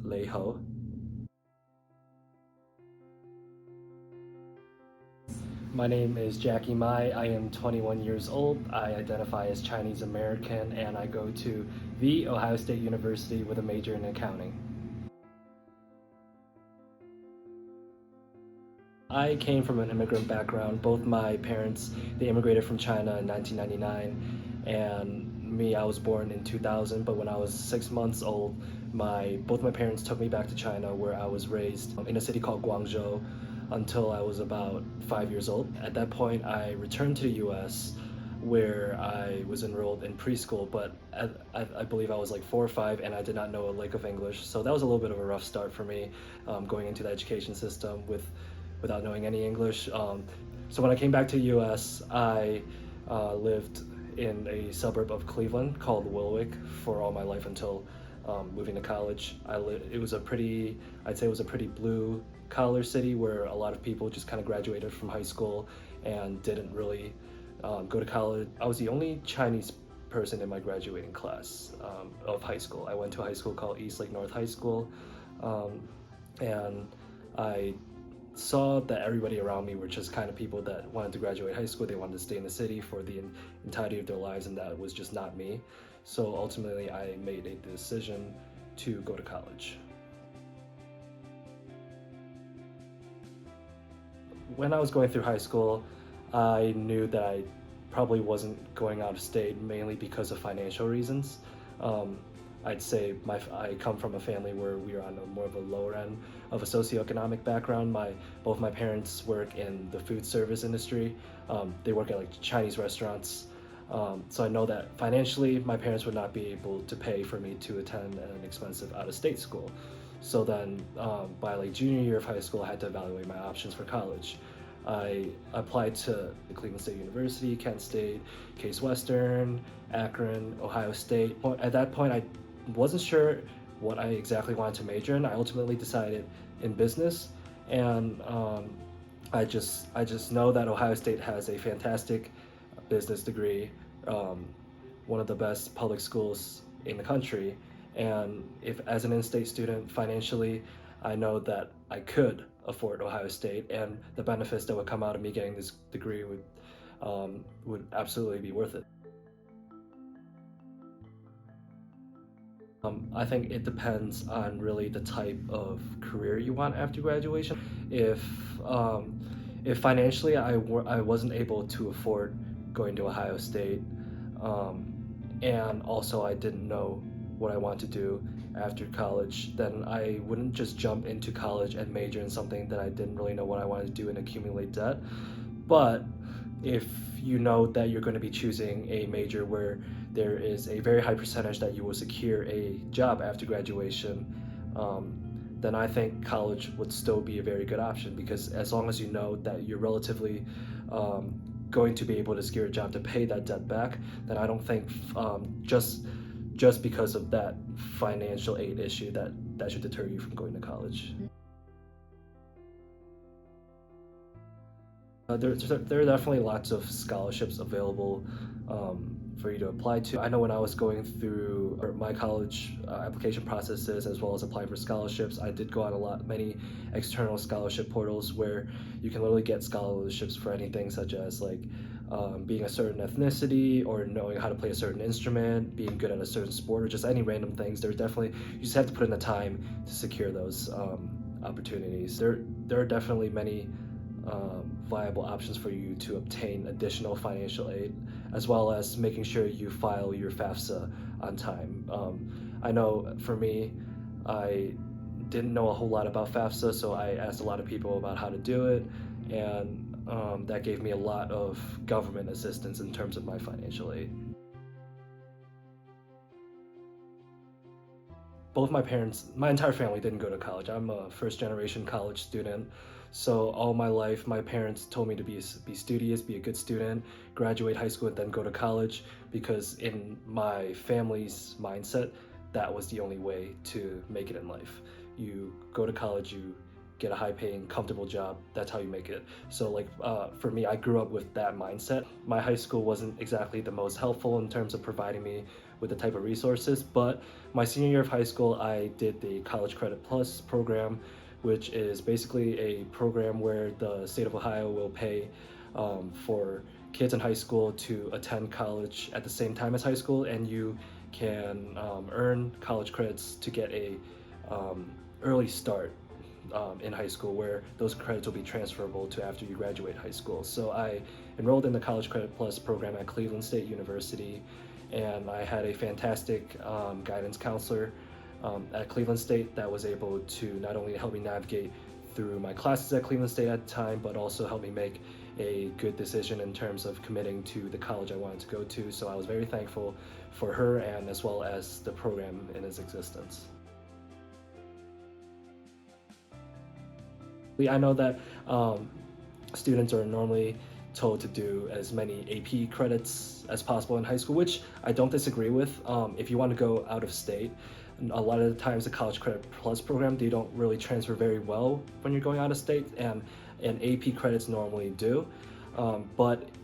Lei Ho. My name is Jackie Mai. I am 21 years old. I identify as Chinese American and I go to the Ohio State University with a major in accounting. I came from an immigrant background. Both my parents, they immigrated from China in 1999, and me, I was born in 2000, but when I was 6 months old, both my parents took me back to China where I was raised in a city called Guangzhou until I was about 5 years old. At that point, I returned to the US where I was enrolled in preschool, but I believe I was like 4 or 5 and I did not know a lick of English. So that was a little bit of a rough start for me going into the education system without knowing any English. So when I came back to the US, I lived in a suburb of Cleveland called Wilwick for all my life until moving to college. It was I'd say it was a pretty blue collar city where a lot of people just kind of graduated from high school and didn't really go to college. I was the only Chinese person in my graduating class of high school. I went to a high school called Eastlake North High School, and I saw that everybody around me were just kind of people that wanted to graduate high school. They wanted to stay in the city for the entirety of their lives, and that was just not me. So ultimately, I made a decision to go to college. When I was going through high school, I knew that I probably wasn't going out of state mainly because of financial reasons. I'd say I come from a family where we are on more of a lower end of a socioeconomic background. Both my parents work in the food service industry. They work at like Chinese restaurants. So I know that financially my parents would not be able to pay for me to attend an expensive out-of-state school. So then by like junior year of high school, I had to evaluate my options for college. I applied to the Cleveland State University, Kent State, Case Western, Akron, Ohio State. At that point, I wasn't sure what I exactly wanted to major in. I ultimately decided in business, and I just know that Ohio State has a fantastic business degree, one of the best public schools in the country. And if as an in-state student financially, I know that I could afford Ohio State, and the benefits that would come out of me getting this degree would absolutely be worth it. I think it depends on really the type of career you want after graduation. If financially I wasn't able to afford going to Ohio State, and also I didn't know what I want to do after college, then I wouldn't just jump into college and major in something that I didn't really know what I wanted to do and accumulate debt. But if you know that you're going to be choosing a major where there is a very high percentage that you will secure a job after graduation, then I think college would still be a very good option, because as long as you know that you're relatively going to be able to secure a job to pay that debt back, then I don't think just because of that financial aid issue that should deter you from going to college. There are definitely lots of scholarships available for you to apply to. I know when I was going through my college application processes as well as applying for scholarships, I did go on many external scholarship portals where you can literally get scholarships for anything such as like being a certain ethnicity, or knowing how to play a certain instrument, being good at a certain sport, or just any random things. You just have to put in the time to secure those opportunities. There are definitely many viable options for you to obtain additional financial aid, as well as making sure you file your FAFSA on time. I know for me, I didn't know a whole lot about FAFSA, so I asked a lot of people about how to do it, and that gave me a lot of government assistance in terms of my financial aid. Both my parents, my entire family didn't go to college. I'm a first-generation college student. So all my life, my parents told me to be studious, be a good student, graduate high school, and then go to college, because in my family's mindset, that was the only way to make it in life. You go to college, you get a high-paying, comfortable job, that's how you make it. So like for me, I grew up with that mindset. My high school wasn't exactly the most helpful in terms of providing me with the type of resources. But my senior year of high school, I did the College Credit Plus program, which is basically a program where the state of Ohio will pay for kids in high school to attend college at the same time as high school, and you can earn college credits to get a early start in high school, where those credits will be transferable to after you graduate high school. So I enrolled in the College Credit Plus program at Cleveland State University, and I had a fantastic guidance counselor at Cleveland State that was able to not only help me navigate through my classes at Cleveland State at the time, but also help me make a good decision in terms of committing to the college I wanted to go to. So I was very thankful for her, and as well as the program in its existence. I know that students are normally told to do as many AP credits as possible in high school, which I don't disagree with. If you want to go out of state, a lot of the times the College Credit Plus program, they don't really transfer very well when you're going out of state, and AP credits normally do.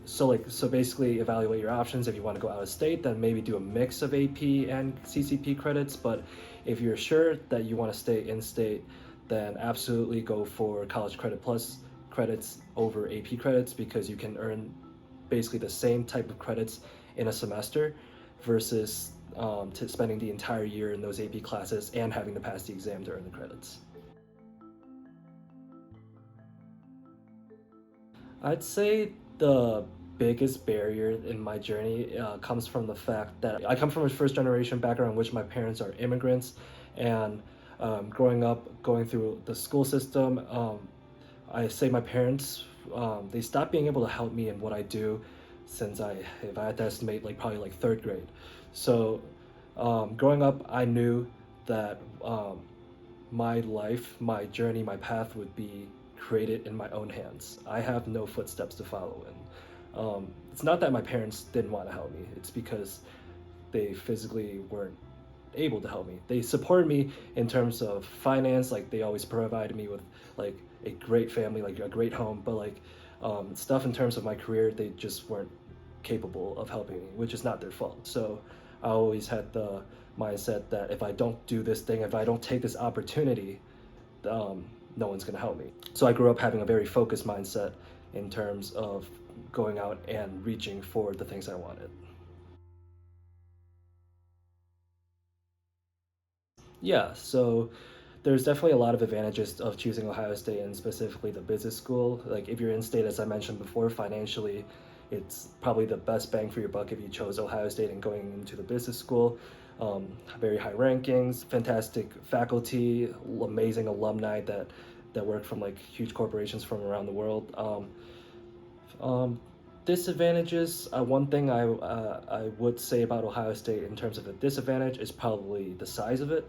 So basically evaluate your options. If you want to go out of state, then maybe do a mix of AP and CCP credits. But if you're sure that you want to stay in state, then absolutely go for College Credit Plus credits over AP credits, because you can earn basically the same type of credits in a semester versus spending the entire year in those AP classes and having to pass the exam to earn the credits. I'd say the biggest barrier in my journey comes from the fact that I come from a first-generation background in which my parents are immigrants, and growing up, going through the school system, I say my parents, they stopped being able to help me in what I do since if I had to estimate, probably like third grade. So growing up, I knew that my life, my journey, my path would be created in my own hands. I have no footsteps to follow in. It's not that my parents didn't want to help me, it's because they physically weren't able to help me. They supported me in terms of finance, they always provided me with a great family, a great home, but stuff in terms of my career, they just weren't capable of helping me, which is not their fault. So I always had the mindset that if I don't do this thing, if I don't take this opportunity, no one's gonna help me. So I grew up having a very focused mindset in terms of going out and reaching for the things I wanted. Yeah, so there's definitely a lot of advantages of choosing Ohio State, and specifically the business school. If you're in state, as I mentioned before, financially, it's probably the best bang for your buck if you chose Ohio State and going into the business school. Very high rankings, fantastic faculty, amazing alumni that work from huge corporations from around the world. Disadvantages, one thing I would say about Ohio State in terms of a disadvantage is probably the size of it.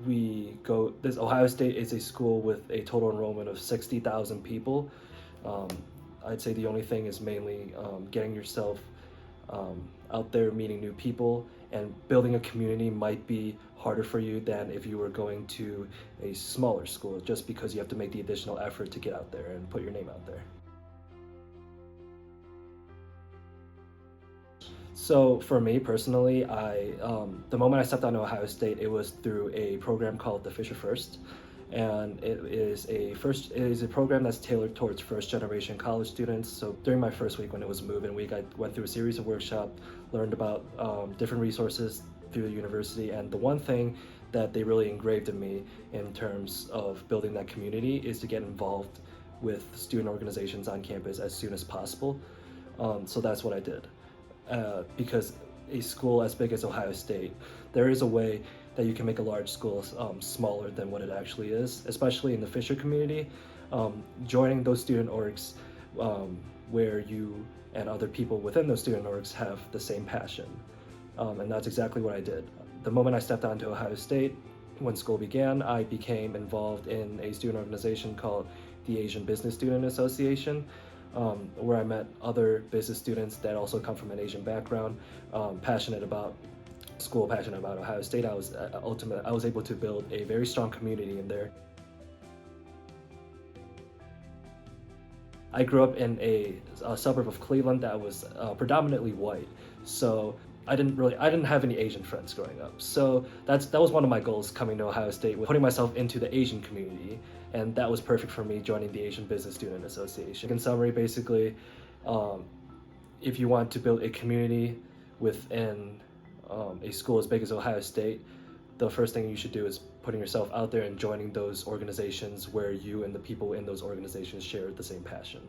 This Ohio State is a school with a total enrollment of 60,000 people. I'd say the only thing is mainly getting yourself out there, meeting new people, and building a community might be harder for you than if you were going to a smaller school, just because you have to make the additional effort to get out there and put your name out there. So for me personally, the moment I stepped onto Ohio State, it was through a program called the Fisher First, and it is a program that's tailored towards first-generation college students. So during my first week when it was a move-in week, I went through a series of workshops, learned about different resources through the university, and the one thing that they really engraved in me in terms of building that community is to get involved with student organizations on campus as soon as possible. So that's what I did. Because a school as big as Ohio State, there is a way that you can make a large school smaller than what it actually is, especially in the Fisher community. Joining those student orgs where you and other people within those student orgs have the same passion. And that's exactly what I did. The moment I stepped onto Ohio State, when school began, I became involved in a student organization called the Asian Business Student Association, where I met other business students that also come from an Asian background, passionate about school, passionate about Ohio State. I was able to build a very strong community in there. I grew up in a suburb of Cleveland that was predominantly white, so I didn't have any Asian friends growing up. So that was one of my goals coming to Ohio State, putting myself into the Asian community, and that was perfect for me joining the Asian Business Student Association. In summary, basically, um, if you want to build a community within a school as big as Ohio State, the first thing you should do is putting yourself out there and joining those organizations where you and the people in those organizations share the same passion.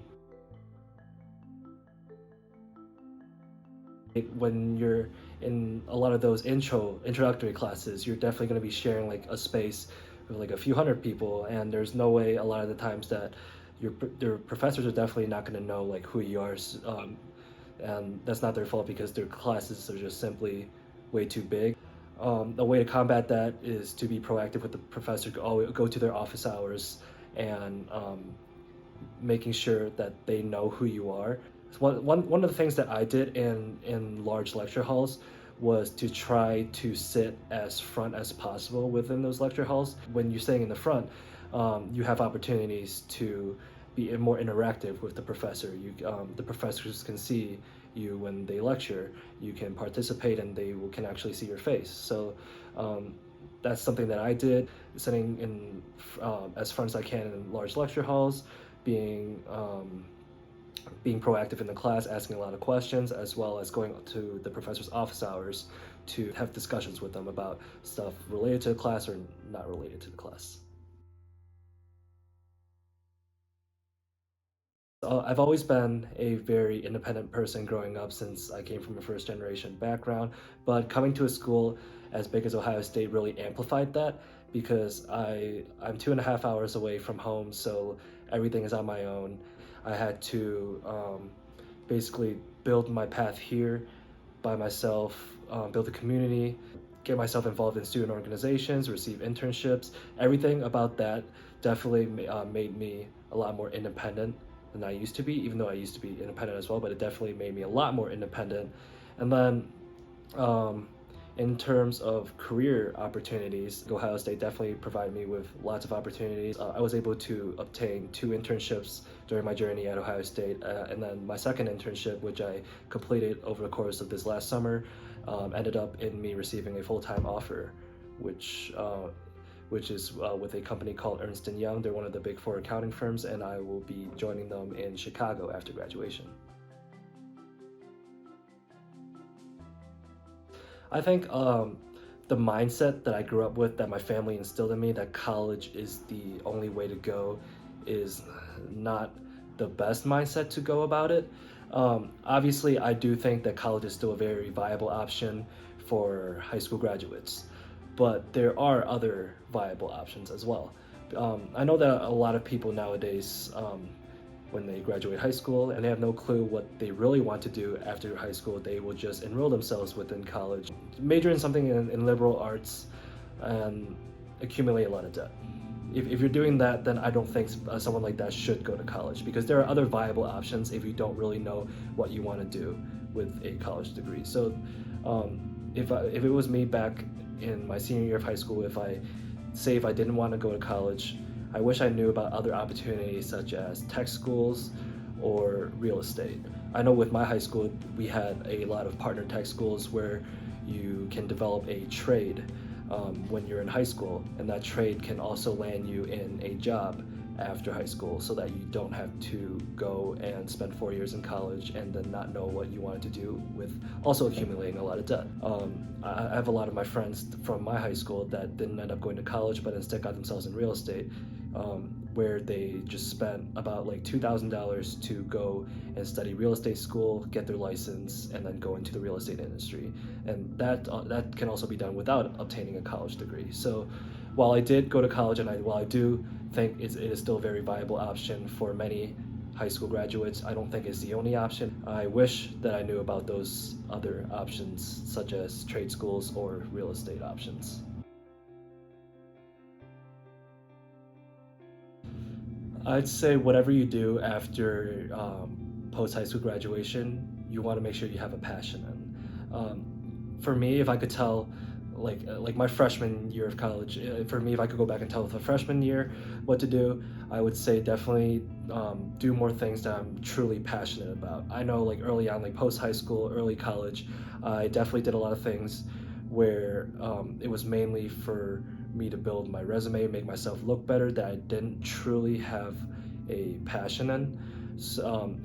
When you're in a lot of those introductory classes, you're definitely going to be sharing like a space with like a few hundred people, and there's no way a lot of the times that your professors are definitely not going to know like who you are, and that's not their fault because their classes are just simply way too big. A way to combat that is to be proactive with the professor, go to their office hours, and making sure that they know who you are. One of the things that I did in large lecture halls was to try to sit as front as possible within those lecture halls. When you're sitting in the front, you have opportunities to be more interactive with the professor. The professors can see you when they lecture. You can participate, and can actually see your face. So that's something that I did, sitting in as front as I can in large lecture halls, being proactive in the class, asking a lot of questions, as well as going to the professor's office hours to have discussions with them about stuff related to the class or not related to the class. I've always been a very independent person growing up since I came from a first generation background, but coming to a school as big as Ohio State really amplified that because I'm 2.5 hours away from home, so everything is on my own. I had to basically build my path here by myself, build a community, get myself involved in student organizations, receive internships. Everything about that definitely made me a lot more independent than I used to be, even though I used to be independent as well, but it definitely made me a lot more independent. And then in terms of career opportunities, Ohio State definitely provided me with lots of opportunities. I was able to obtain 2 internships during my journey at Ohio State, and then my second internship, which I completed over the course of this last summer, ended up in me receiving a full-time offer, which is with a company called Ernst & Young. They're one of the big 4 accounting firms, and I will be joining them in Chicago after graduation. I think the mindset that I grew up with, that my family instilled in me, that college is the only way to go, is not the best mindset to go about it. Obviously, I do think that college is still a very viable option for high school graduates, but there are other viable options as well. I know that a lot of people nowadays, when they graduate high school and they have no clue what they really want to do after high school, they will just enroll themselves within college, major in something in liberal arts, and accumulate a lot of debt. If you're doing that, then I don't think someone like that should go to college, because there are other viable options if you don't really know what you want to do with a college degree. So if it was me back in my senior year of high school, if I didn't want to go to college, I wish I knew about other opportunities such as tech schools or real estate. I know with my high school, we had a lot of partner tech schools where you can develop a trade when you're in high school, and that trade can also land you in a job after high school, so that you don't have to go and spend 4 years in college and then not know what you wanted to do, with also accumulating a lot of debt. I have a lot of my friends from my high school that didn't end up going to college, but instead got themselves in real estate, where they just spent about like $2,000 to go and study real estate school, get their license, and then go into the real estate industry. And that can also be done without obtaining a college degree. So while I did go to college, and while I do think it is still a very viable option for many high school graduates, I don't think it's the only option. I wish that I knew about those other options, such as trade schools or real estate options. I'd say whatever you do after post-high school graduation, you want to make sure you have a passion in. For me, if I could tell like my freshman year of college. For me, if I could go back and tell the freshman year what to do, I would say definitely do more things that I'm truly passionate about. I know like early on, like post high school, early college, I definitely did a lot of things where it was mainly for me to build my resume, make myself look better, that I didn't truly have a passion in. So,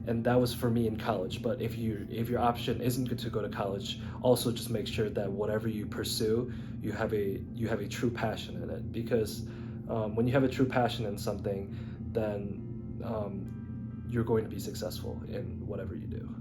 and that was for me in college. But if your option isn't good to go to college, also just make sure that whatever you pursue, you have a true passion in it. Because when you have a true passion in something, then you're going to be successful in whatever you do.